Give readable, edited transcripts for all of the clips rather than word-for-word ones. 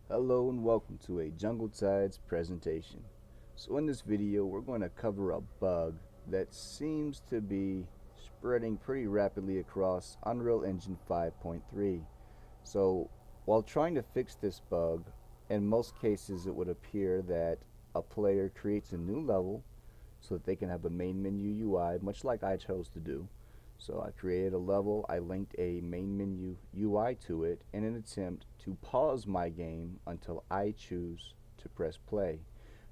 Hello and welcome to a Jungle Tides presentation. So in this video we're going to cover a bug that seems to be spreading pretty rapidly across Unreal Engine 5.3. So while trying to fix this bug, in most cases it would appear that a player creates a new level so that they can have a main menu UI, much like I chose to do. So I created a level, I linked a main menu UI to it in an attempt to pause my game until I choose to press play.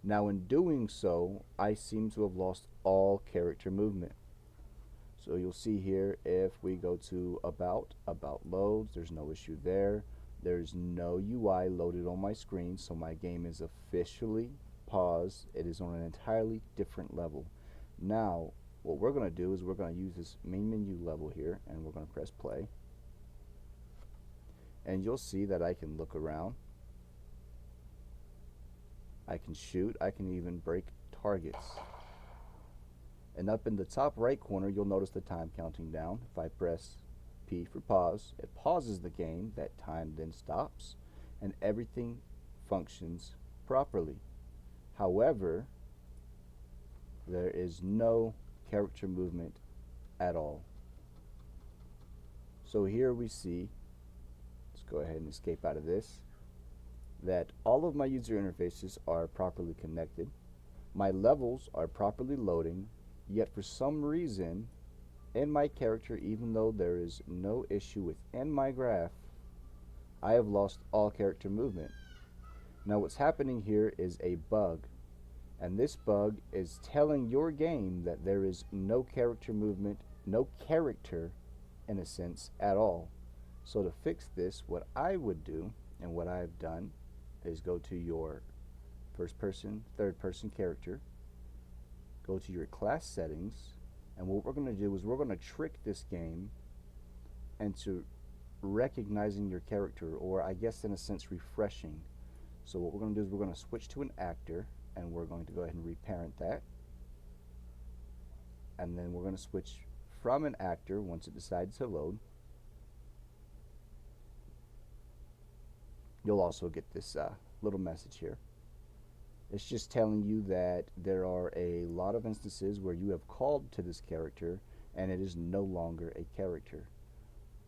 Now in doing so, I seem to have lost all character movement. So you'll see here, if we go to about loads, there's no issue there. There's no UI loaded on my screen, so my game is officially paused. It is on an entirely different level. Now, what we're going to do is we're going to use this main menu level here, and we're going to press play. And you'll see that I can look around. I can shoot. I can even break targets. And up in the top right corner, you'll notice the time counting down. If I press P for pause, it pauses the game. That time then stops, and everything functions properly. However, there is no character movement at all. So here we see, let's go ahead and escape out of this, that all of my user interfaces are properly connected. My levels are properly loading, yet for some reason in my character, even though there is no issue within my graph, I have lost all character movement. Now what's happening here is a bug, and this bug is telling your game that there is no character movement, no character in a sense at all. So to fix this, what I would do and what I've done is go to your first person, third person character, go to your class settings, and what we're going to do is we're going to trick this game into recognizing your character, or I guess in a sense refreshing. So what we're going to do is we're going to switch to an actor, and we're going to go ahead and reparent that, and then we're going to switch from an actor once it decides to load. You'll also get this little message here. It's just telling you that there are a lot of instances where you have called to this character and it is no longer a character.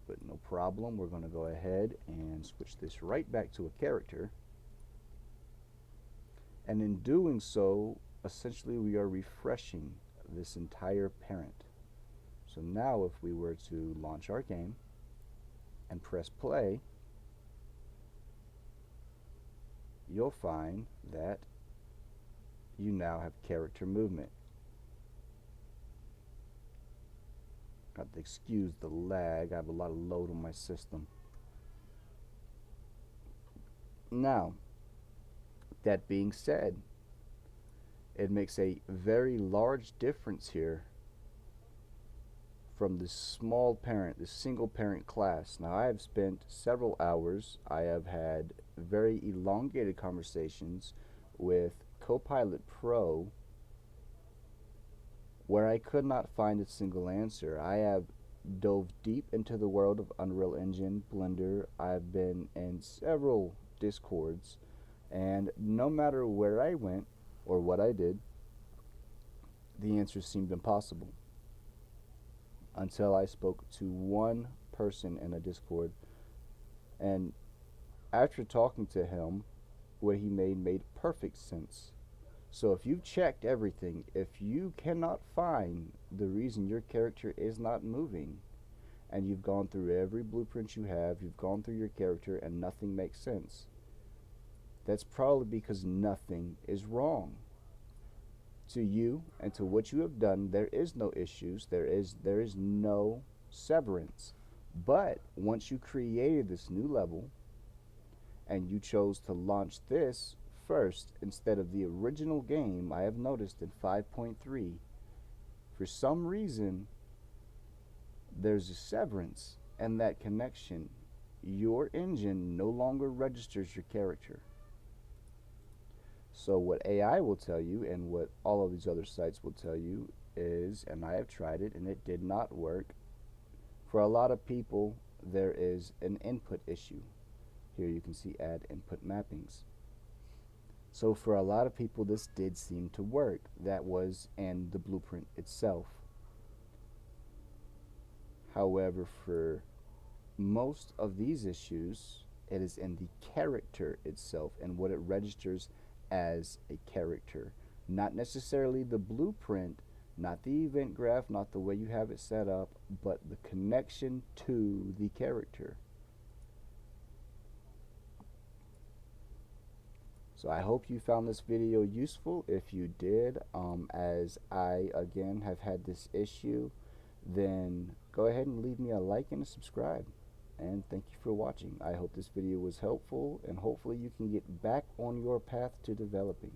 But no problem, we're going to go ahead and switch this right back to a character. And in doing so, essentially we are refreshing this entire parent. So now if we were to launch our game and press play, you'll find that you now have character movement. Got to excuse the lag, I have a lot of load on my system. Now, that being said, it makes a very large difference here from this small parent, this single parent class. Now I have spent several hours, I have had very elongated conversations with Copilot Pro where I could not find a single answer. I have dove deep into the world of Unreal Engine, Blender. I've been in several Discords, and no matter where I went or what I did, the answer seemed impossible until I spoke to one person in a Discord, and after talking to him, what he made perfect sense. So if you've checked everything, if you cannot find the reason your character is not moving, and you've gone through every blueprint you have, you've gone through your character and nothing makes sense, that's probably because nothing is wrong. To you and to what you have done, there is no issues, there is no severance. But once you created this new level and you chose to launch this first instead of the original game, I have noticed in 5.3, for some reason there's a severance and that connection. Your engine no longer registers your character. So what AI will tell you and what all of these other sites will tell you is, and I have tried it and it did not work, for a lot of people there is an input issue. Here you can see add input mappings. So for a lot of people, this did seem to work. That was in the blueprint itself. However, for most of these issues, it is in the character itself and what it registers as a character. Not necessarily the blueprint, not the event graph, not the way you have it set up, but the connection to the character. So I hope you found this video useful. If you did, as I again have had this issue, then go ahead and leave me a like and a subscribe. And thank you for watching. I hope this video was helpful, and hopefully you can get back on your path to developing.